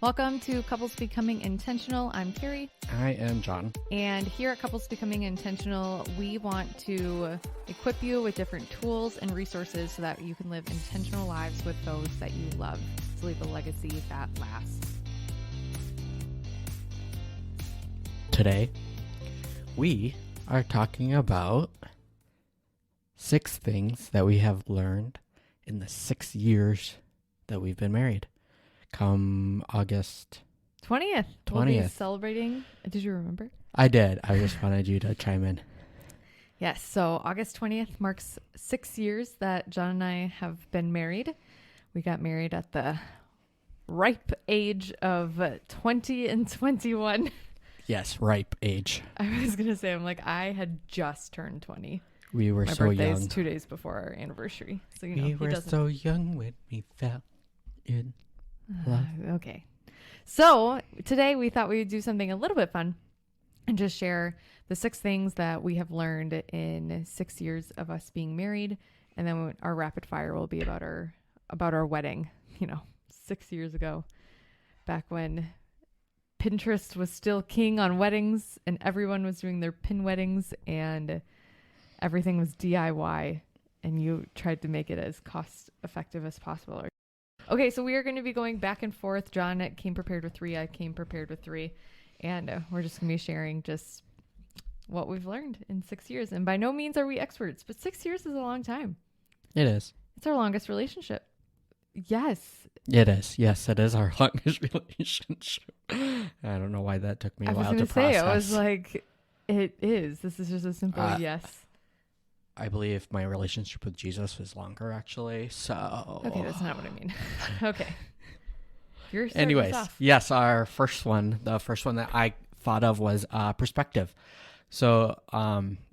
Welcome to Couples Becoming Intentional. I'm Carrie. I am John. And here at Couples Becoming Intentional, we want to equip you with different tools and resources so that you can live intentional lives with those that you love to leave a legacy that lasts. Today, we are talking about 6 things that we have learned in the 6 years that we've been married. Come August 20th. We'll be celebrating. Did you remember? I did. I just wanted you to chime in. Yes. So August 20th marks 6 years that John and I have been married. We got married at the ripe age of 20 and 21. Yes, ripe age. I was going to say, I had just turned 20. We were My so birthday young. is 2 days before our anniversary. So, we were so young when we fell in love. Okay. So today we thought we'd do something a little bit fun and just share the 6 things that we have learned in 6 years of us being married. And then our rapid fire will be about our wedding, 6 years ago, back when Pinterest was still king on weddings and everyone was doing their pin weddings and everything was DIY and you tried to make it as cost effective as possible. Okay, so we are going to be going back and forth. John came prepared with 3. I came prepared with 3. And we're just going to be sharing just what we've learned in 6 years. And by no means are we experts, but 6 years is a long time. It is. It's our longest relationship. Yes. It is. Yes, it is our longest relationship. I don't know why that took me a while to process. I was like, it is. This is just a simple yes. I believe my relationship with Jesus was longer, actually. So okay, that's not what I mean. Okay. Anyways, yes, the first one that I thought of was perspective. So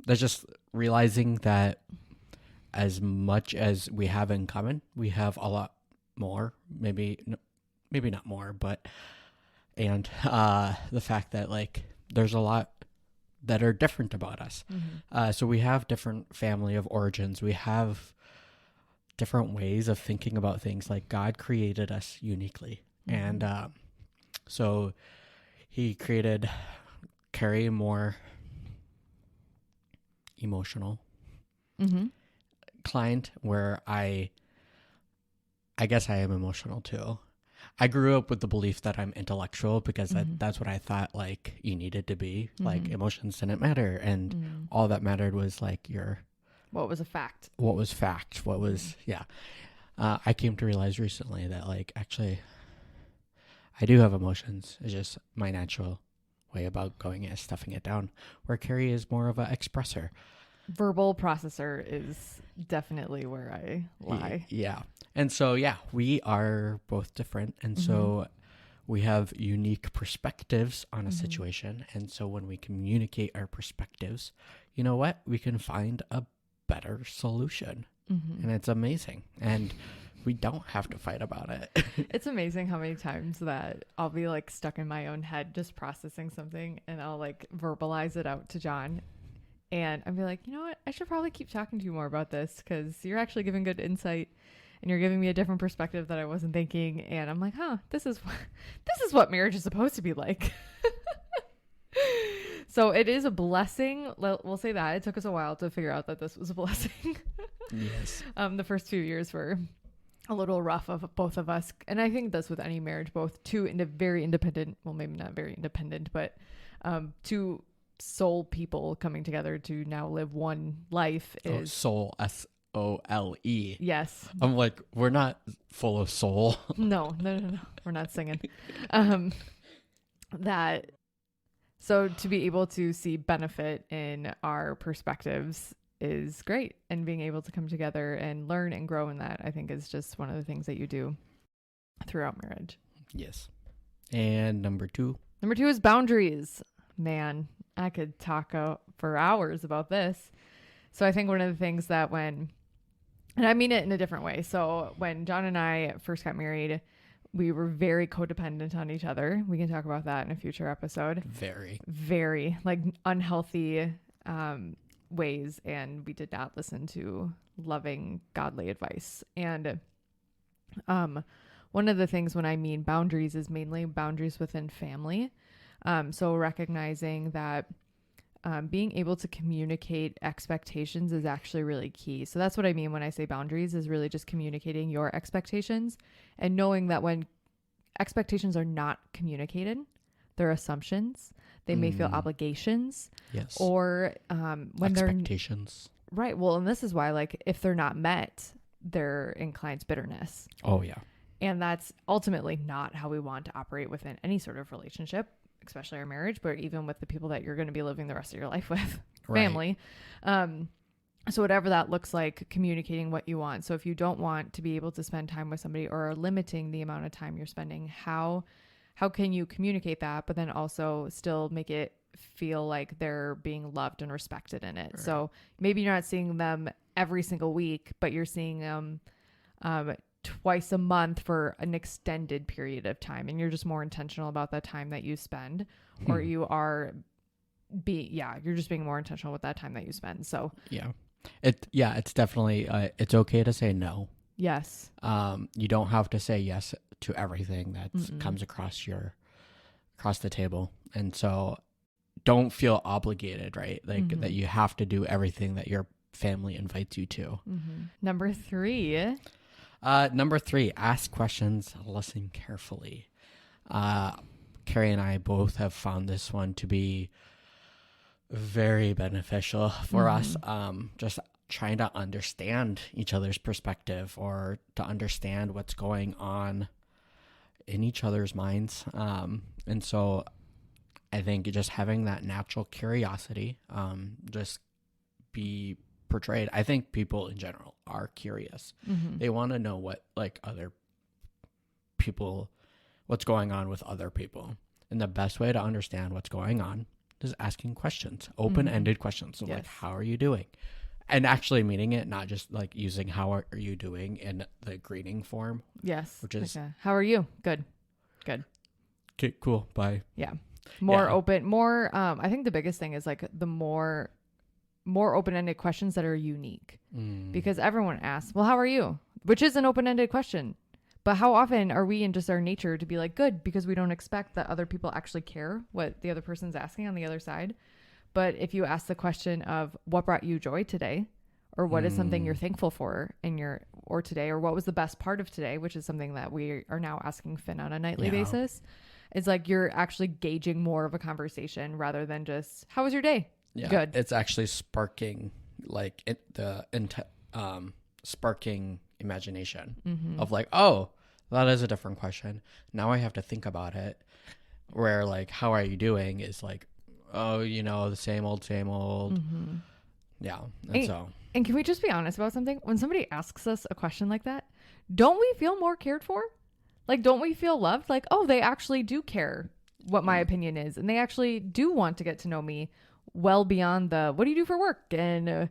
that's just realizing that as much as we have in common, we have a lot more. Maybe not more, but and the fact that there's a lot that are different about us. Mm-hmm. So we have different family of origins. We have different ways of thinking about things. Like God created us uniquely. Mm-hmm. And so he created Carrie more emotional client, where I guess I am emotional too. I grew up with the belief that I'm intellectual because that's what I thought you needed to be. Mm-hmm. Emotions didn't matter. And all that mattered was what was a fact. What was fact. What was, yeah. I came to realize recently that actually I do have emotions. It's just my natural way about going is stuffing it down, where Carrie is more of an expressor. Verbal processor is definitely where I lie. Yeah. And so, we are both different. And so we have unique perspectives on a situation. And so when we communicate our perspectives, you know what? We can find a better solution. And it's amazing. And we don't have to fight about it. It's amazing how many times that I'll be stuck in my own head just processing something and I'll verbalize it out to John. And I'll be like, you know what? I should probably keep talking to you more about this because you're actually giving good insight. And you're giving me a different perspective that I wasn't thinking. And I'm like, this is what marriage is supposed to be like. So it is a blessing. We'll say that. It took us a while to figure out that this was a blessing. Yes. The first few years were a little rough of both of us. And I think that's with any marriage, both two very independent, well, maybe not very independent, but two soul people coming together to now live one life is soul, SOLE. Yes. I'm like, we're not full of soul. No. We're not singing. So to be able to see benefit in our perspectives is great. And being able to come together and learn and grow in that, I think is just one of the things that you do throughout marriage. Yes. And number 2 is boundaries. Man, I could talk for hours about this. So I think one of the things that and I mean it in a different way. So when John and I first got married, we were very codependent on each other. We can talk about that in a future episode. Very unhealthy ways. And we did not listen to loving, godly advice. And one of the things when I mean boundaries is mainly boundaries within family. So recognizing that being able to communicate expectations is actually really key. So that's what I mean when I say boundaries, is really just communicating your expectations and knowing that when expectations are not communicated, they're assumptions. They may feel obligations. Yes. Or when expectations. Right. Well, and this is why, like, if they're not met, they're inclined to bitterness. Oh, yeah. And that's ultimately not how we want to operate within any sort of relationship, especially our marriage, but even with the people that you're going to be living the rest of your life with, family. So whatever that looks like, communicating what you want. So if you don't want to be able to spend time with somebody or are limiting the amount of time you're spending, how can you communicate that, but then also still make it feel like they're being loved and respected in it? Right. So maybe you're not seeing them every single week, but you're seeing them twice a month for an extended period of time, and you're just more intentional about that time that you spend, or you are you're just being more intentional with that time that you spend. So it's definitely it's okay to say no. Yes. You don't have to say yes to everything that comes across the table, and so don't feel obligated, right? Like that you have to do everything that your family invites you to. Number 3, ask questions, listen carefully. Carrie and I both have found this one to be very beneficial for us. Just trying to understand each other's perspective, or to understand what's going on in each other's minds. And so I think just having that natural curiosity, just be portrayed. I think people in general are curious. They want to know what, like, other people, what's going on with other people. And the best way to understand what's going on is asking questions, open-ended questions. So like, how are you doing? And actually meaning it, not just like using how are you doing in the greeting form. Yes. Which is, how are you? Good. Okay, cool. Bye. Yeah. More open, more, I think the biggest thing is like the more open-ended questions that are unique, because everyone asks, well, how are you? Which is an open-ended question. But how often are we in just our nature to be like, good, because we don't expect that other people actually care what the other person's asking on the other side. But if you ask the question of what brought you joy today, or what is something you're thankful for or today, or what was the best part of today, which is something that we are now asking Finn on a nightly basis, it's like you're actually gauging more of a conversation rather than just, how was your day? Yeah, good. It's actually sparking like sparking imagination of like, oh, that is a different question. Now I have to think about it. Where like, how are you doing is like, oh, the same old. Yeah. And can we just be honest about something? When somebody asks us a question like that, don't we feel more cared for? Like, don't we feel loved? Like, oh, they actually do care what my opinion is. And they actually do want to get to know me well beyond the, what do you do for work? And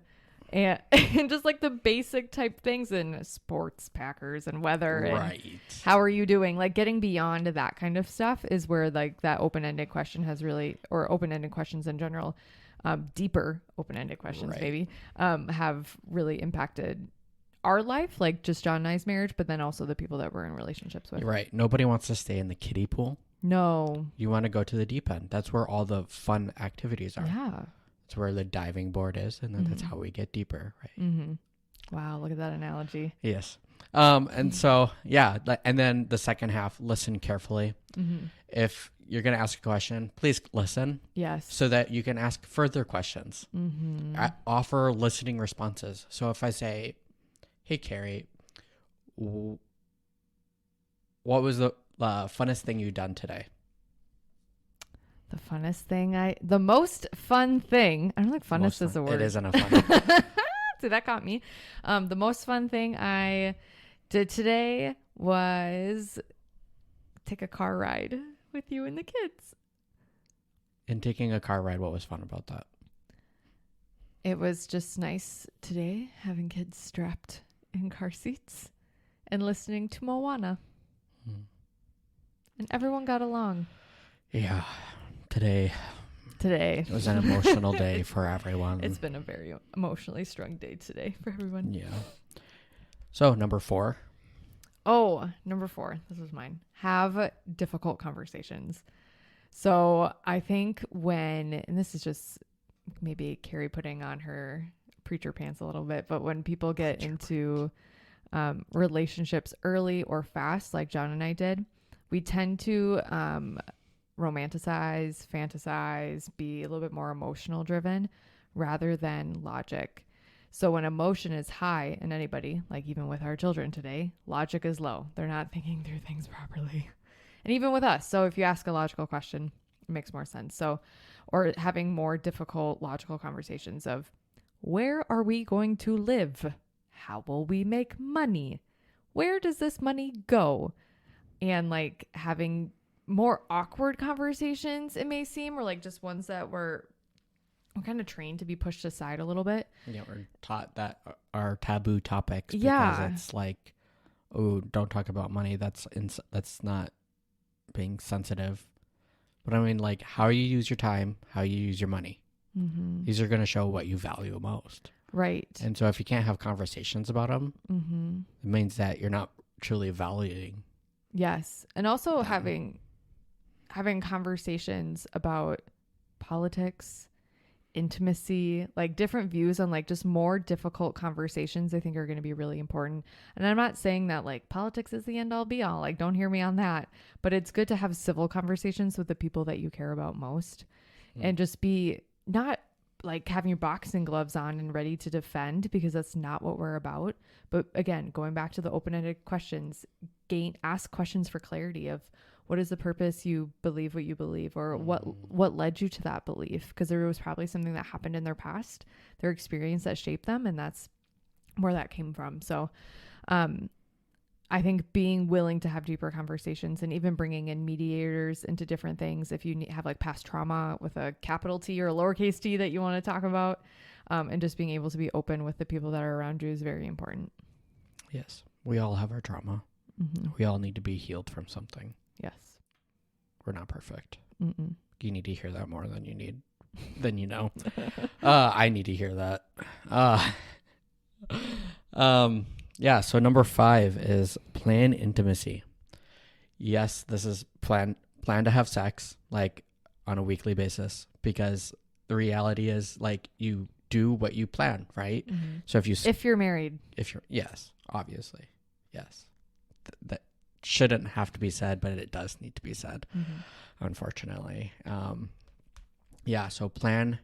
just like the basic type things in sports, Packers, and weather. Right. And how are you doing? Like, getting beyond that kind of stuff is where like that open-ended question has really, or open-ended questions in general, deeper open-ended questions maybe, have really impacted our life, like just John and I's marriage, but then also the people that we're in relationships with. Right. Nobody wants to stay in the kiddie pool. No. You want to go to the deep end. That's where all the fun activities are. Yeah. That's where the diving board is, and then that's how we get deeper, right? Wow, look at that analogy. Yes. And so, and then the second half, listen carefully. If you're going to ask a question, please listen. Yes. So that you can ask further questions. Offer listening responses. So if I say, hey, Carrie, what was the funnest thing you've done today? The most fun thing. I don't think funnest is a word. It isn't a fun. See, that got me. The most fun thing I did today was take a car ride with you and the kids. And taking a car ride, what was fun about that? It was just nice today, having kids strapped in car seats and listening to Moana. And everyone got along. Yeah. Today it was an emotional day for everyone. It's been a very emotionally strong day today for everyone. Yeah. So number 4, Oh, number 4. This was mine. Have difficult conversations. So I think and this is just maybe Carrie putting on her preacher pants a little bit, but when people get into relationships early or fast, like John and I did, we tend to romanticize, fantasize, be a little bit more emotional driven rather than logic. So when emotion is high in anybody, like even with our children today, logic is low. They're not thinking through things properly. And even with us. So if you ask a logical question, it makes more sense. So, or having more difficult logical conversations of, where are we going to live? How will we make money? Where does this money go? And like having more awkward conversations, it may seem, or like just ones that we're kind of trained to be pushed aside a little bit. Yeah, we're taught that are taboo topics because it's like, oh, don't talk about money. That's not being sensitive. But I mean, like, how you use your time, how you use your money. Mm-hmm. These are going to show what you value most. Right. And so if you can't have conversations about them, mm-hmm. it means that you're not truly valuing. Yes. And also having conversations about politics, intimacy, like different views on like just more difficult conversations, I think are going to be really important. And I'm not saying that like politics is the end all be all, like don't hear me on that, but it's good to have civil conversations with the people that you care about most and just be not like having your boxing gloves on and ready to defend, because that's not what we're about. But again, going back to the open-ended questions, ask questions for clarity of, what is the purpose you believe what you believe, or what led you to that belief? Because there was probably something that happened in their past, their experience that shaped them, and that's where that came from. So I think being willing to have deeper conversations and even bringing in mediators into different things, if you have like past trauma with a capital T or a lowercase t that you want to talk about, and just being able to be open with the people that are around you is very important. Yes. We all have our trauma. Mm-hmm. We all need to be healed from something. Yes. We're not perfect. Mm-mm. You need to hear that more than you know. I need to hear that. Yeah. So number 5 is plan intimacy. Yes, this is plan to have sex like on a weekly basis, because the reality is like you do what you plan, right? Mm-hmm. So if you're married, yes, obviously, yes, that shouldn't have to be said, but it does need to be said, unfortunately. Yeah. So plan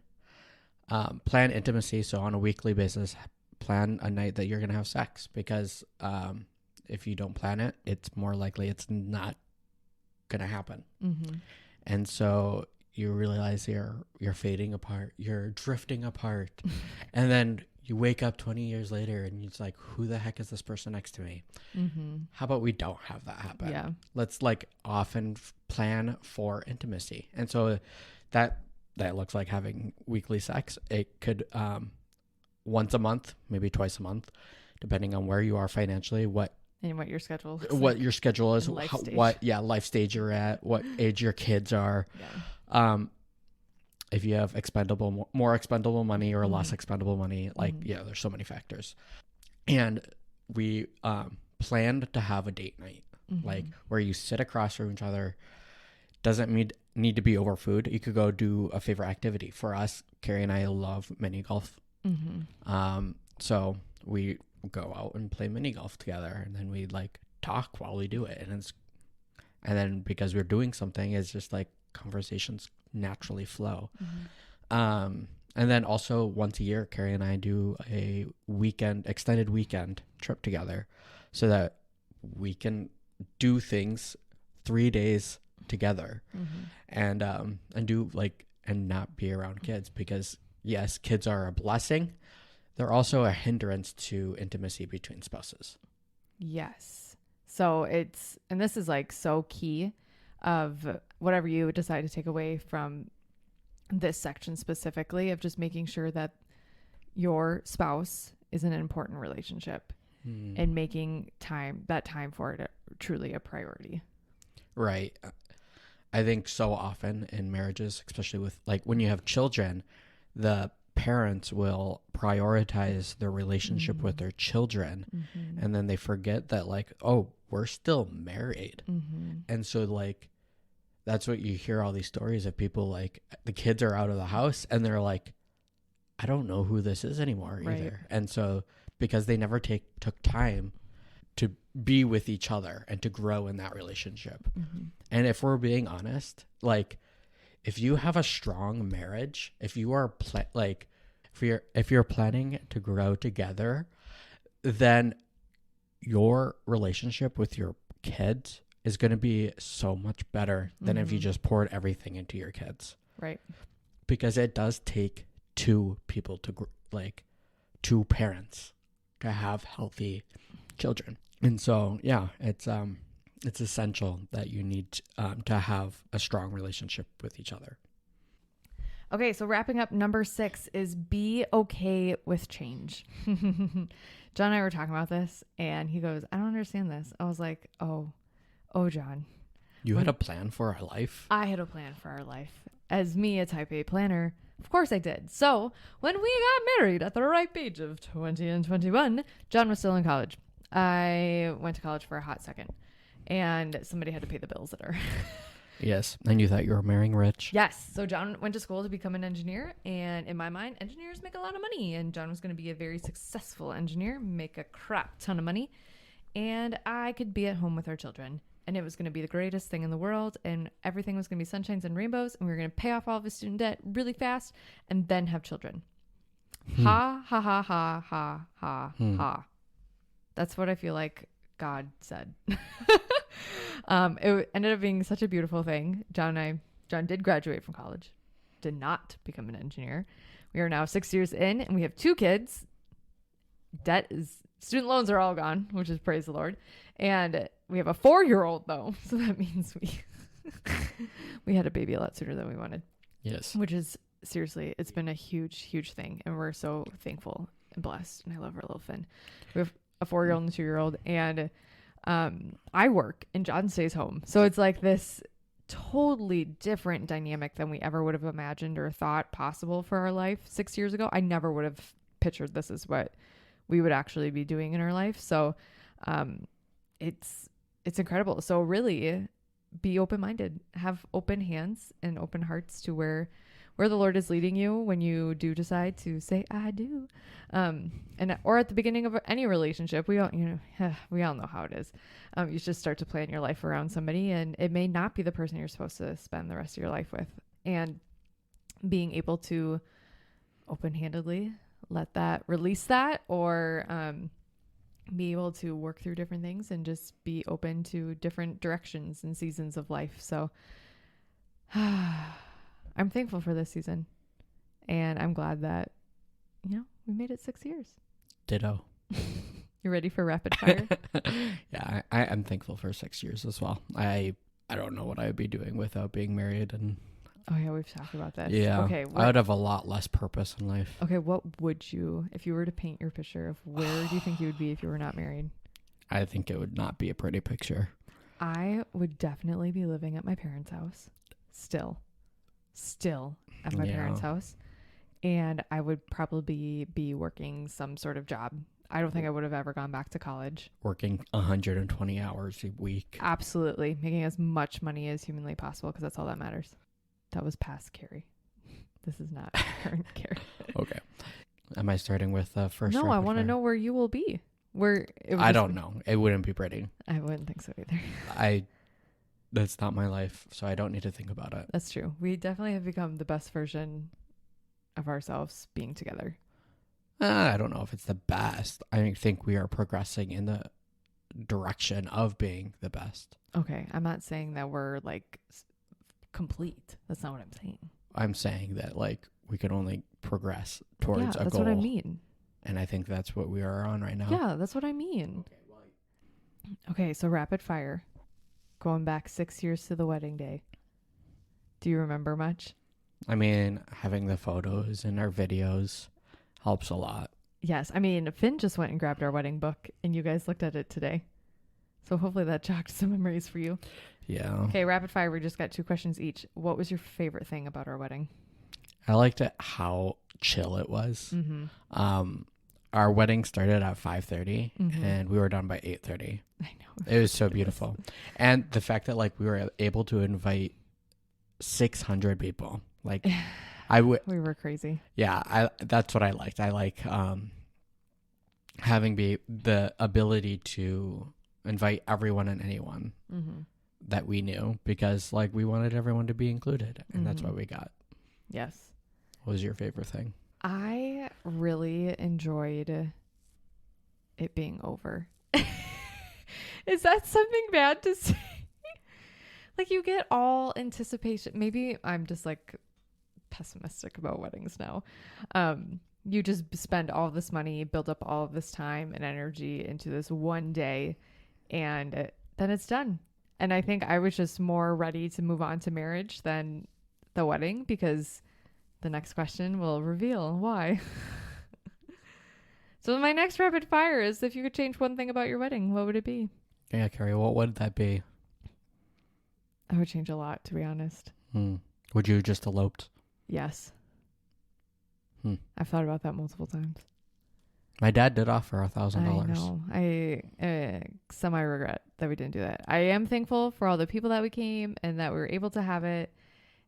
intimacy. So on a weekly basis, plan a night that you're going to have sex, because if you don't plan it, it's more likely it's not going to happen. Mm-hmm. And so you realize you're fading apart, you're drifting apart. And then you wake up 20 years later and it's like, who the heck is this person next to me? Mm-hmm. How about we don't have that happen? Yeah. Let's like often plan for intimacy. And so that looks like having weekly sex. It could once a month, maybe twice a month, depending on where you are financially, what your schedule is, life stage you're at, what age your kids are. Yeah. If you have more expendable money or less expendable money, like, there's so many factors. And we planned to have a date night, like where you sit across from each other. Doesn't need to be over food. You could go do a favorite activity. For us, Carrie and I love mini golf. So we go out and play mini golf together, and then we like talk while we do it. And then because we're doing something, it's just like conversations naturally flow. And then also once a year, Carrie and I do a extended weekend trip together, so that we can do things 3 days together, and do like, and not be around kids, because yes, kids are a blessing. They're also a hindrance to intimacy between spouses. Yes. So and this is like so key of whatever you decide to take away from this section specifically, of just making sure that your spouse is in an important relationship and making time for it truly a priority. Right. I think so often in marriages, especially with like when you have children, the parents will prioritize their relationship with their children, and then they forget that, like, oh, we're still married. And so, like, that's what you hear all these stories of people, like, the kids are out of the house and they're like, I don't know who this is anymore either. And so because they never took time to be with each other and to grow in that relationship. And if we're being honest, like, if you have a strong marriage, if you are if you're planning to grow together, then your relationship with your kids is going to be so much better than if you just poured everything into your kids. Right. Because it does take two people two parents to have healthy children. And so, yeah, it's essential that you need to have a strong relationship with each other. Okay, so wrapping up, number 6 is be okay with change. John and I were talking about this, and he goes, I don't understand this. I was like, oh, John. You had a plan for our life? I had a plan for our life. As me, a type A planner, of course I did. So when we got married at the ripe age of 20 and 21, John was still in college. I went to college for a hot second, and somebody had to pay the bills at our... Yes, and you thought you were marrying rich. Yes. So John went to school to become an engineer, and in my mind, engineers make a lot of money, and John was going to be a very successful engineer, make a crap ton of money, and I could be at home with our children, and it was going to be the greatest thing in the world, and everything was going to be sunshines and rainbows, and we were going to pay off all of his student debt really fast, and then have children. Ha, ha, ha, ha, ha, ha, ha. That's what I feel like God said. It ended up being such a beautiful thing. John did graduate from college, did not become an engineer. We are now 6 years in, and we have 2 kids. Student loans are all gone, which is praise the Lord. And we have a 4-year-old though. So that means we had a baby a lot sooner than we wanted. Yes. Which is seriously, it's been a huge, huge thing. And we're so thankful and blessed. And I love our little Finn. We have a 4-year-old and a 2-year-old, and I work and John stays home. So it's like this totally different dynamic than we ever would have imagined or thought possible for our life 6 years ago. I never would have pictured this as what we would actually be doing in our life. So it's incredible. So really be open-minded, have open hands and open hearts to where the Lord is leading you when you do decide to say, I do. Or at the beginning of any relationship, we all know how it is. You just start to plan your life around somebody, and it may not be the person you're supposed to spend the rest of your life with. And being able to open-handedly release that, or be able to work through different things and just be open to different directions and seasons of life. So I'm thankful for this season, and I'm glad that, we made it 6 years. Ditto. You ready for rapid fire? Yeah, I'm thankful for 6 years as well. I don't know what I would be doing without being married. And oh yeah, we've talked about this. Yeah. Okay. I would have a lot less purpose in life. Okay. What would you, if you were to paint your picture of where do you think you would be if you were not married? I think it would not be a pretty picture. I would definitely be living at my parents' house. Still at my parents' house. And I would probably be working some sort of job. I don't think I would have ever gone back to college. Working 120 hours a week. Absolutely. Making as much money as humanly possible, because that's all that matters. That was past Carrie. This is not current Carrie. Okay. Am I starting with first? No, I want to know where you will be. I don't know. It wouldn't be pretty. I wouldn't think so either. That's not my life, so I don't need to think about it. That's true. We definitely have become the best version of ourselves being together. I don't know if it's the best. I think we are progressing in the direction of being the best. Okay. I'm not saying that we're like complete. That's not what I'm saying. I'm saying that like we can only progress towards a goal. That's what I mean. And I think that's what we are on right now. Yeah, that's what I mean. Okay, so rapid fire. Going back 6 years to the wedding day. Do you remember much? I mean, having the photos and our videos helps a lot. Yes. I mean, Finn just went and grabbed our wedding book, and you guys looked at it today. So hopefully that jogged some memories for you. Yeah. Okay, rapid fire. We just got 2 questions each. What was your favorite thing about our wedding? I liked it how chill it was. Our wedding started at 5:30 and we were done by 8:30. I know. It was so beautiful. And the fact that like we were able to invite 600 people. Like we were crazy. Yeah, that's what I liked. I like having the ability to invite everyone and anyone that we knew, because like we wanted everyone to be included, and that's what we got. Yes. What was your favorite thing? I really enjoyed it being over. Is that something bad to say? Like, you get all anticipation. Maybe I'm just like pessimistic about weddings now. You just spend all this money, build up all of this time and energy into this one day, and then it's done. And I think I was just more ready to move on to marriage than the wedding, because the next question will reveal why. So my next rapid fire is, if you could change one thing about your wedding, what would it be? Yeah, Carrie, what would that be? I would change a lot, to be honest. Would you just eloped? Yes. I've thought about that multiple times. My dad did offer $1,000. I know. I semi-regret that we didn't do that. I am thankful for all the people that we came and that we were able to have it,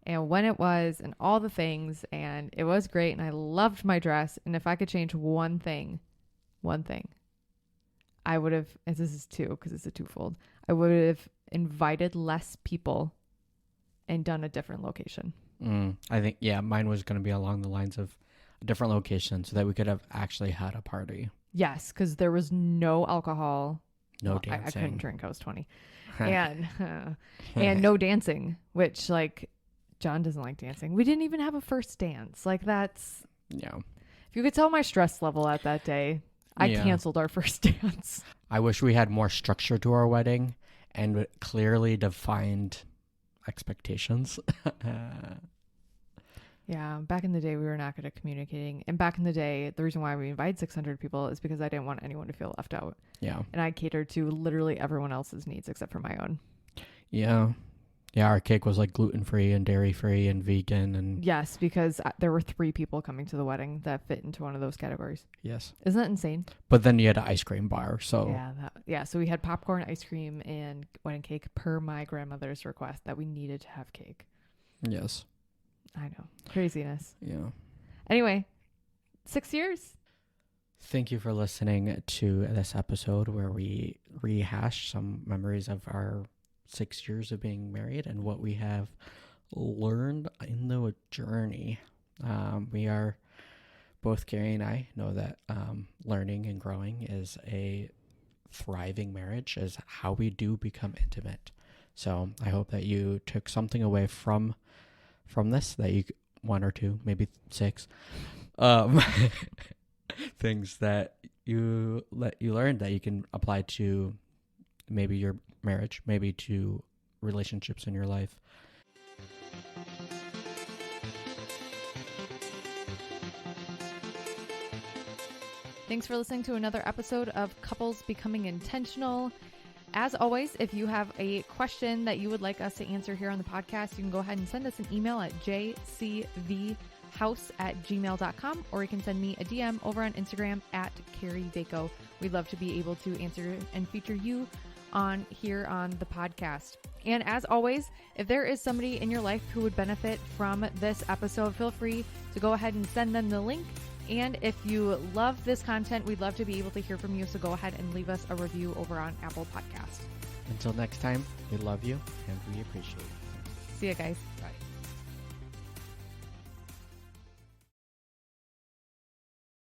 and when it was, and all the things, and it was great, and I loved my dress. And if I could change one thing, I would have, and this is two because it's a twofold, I would have invited less people and done a different location. I think, yeah, mine was going to be along the lines of a different location so that we could have actually had a party. Yes, because there was no alcohol. No dancing. I couldn't drink. I was 20. and no dancing, which, like, John doesn't like dancing. We didn't even have a first dance. Like, that's... Yeah. If you could tell my stress level at that day, I canceled our first dance. I wish we had more structure to our wedding and clearly defined expectations. Yeah, back in the day, we were not good at communicating. And back in the day, the reason why we invited 600 people is because I didn't want anyone to feel left out. Yeah. And I catered to literally everyone else's needs except for my own. Yeah. Yeah, our cake was like gluten-free and dairy-free and vegan. And yes, because there were 3 people coming to the wedding that fit into one of those categories. Yes. Isn't that insane? But then you had an ice cream bar, so... Yeah, so we had popcorn, ice cream, and wedding cake per my grandmother's request that we needed to have cake. Yes. I know. Craziness. Yeah. Anyway, 6 years. Thank you for listening to this episode where we rehash some memories of our 6 years of being married and what we have learned in the journey. We are, both Carrie and I know that learning and growing is a thriving marriage, is how we do become intimate. So I hope that you took something away from this, that you, 1 or 2, maybe 6 things that you learned that you can apply to maybe your marriage, maybe to relationships in your life. Thanks for listening to another episode of Couples Becoming Intentional. As always, if you have a question that you would like us to answer here on the podcast, you can go ahead and send us an email at jcvhouse@gmail.com, or you can send me a DM over on Instagram at Carrie Vaco. We'd love to be able to answer and feature you on here on the podcast. And as always, if there is somebody in your life who would benefit from this episode, feel free to go ahead and send them the link. And if you love this content, we'd love to be able to hear from you. So go ahead and leave us a review over on Apple Podcast. Until next time, we love you and we appreciate you. See you guys. Bye.